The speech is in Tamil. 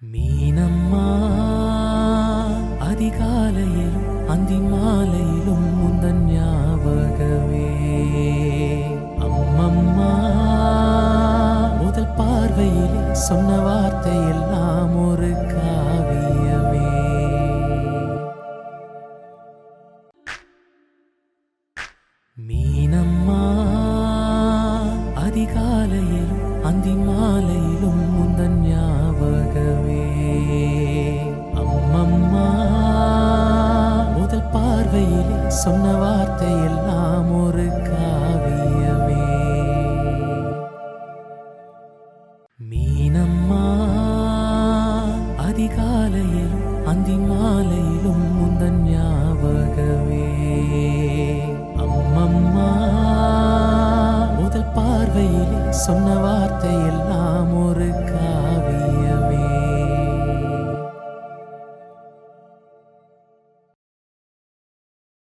மீனம்மா அதிகாலையில் அந்தி மாலையிலும் முந்தன் ஞாபகமே. அம்மம்மா முதல் பார்வையில் சொன்ன வார்த்தை எல்லாம் ஒரு காவியமே. மீனம்மா அதிகாலையில் அந்தி மாலையிலும் முந்தன் ஞாபகமே. அம்மம்மா முதல் பார்வையில் சொன்ன வார்த்தை எல்லாம் ஒரு காவியமே. மீனம்மா அதிகாலையில் அந்தி மாலையிலும் முந்தன் ஞாபகமே. அம்மம்மா முதல் பார்வையில் சொன்ன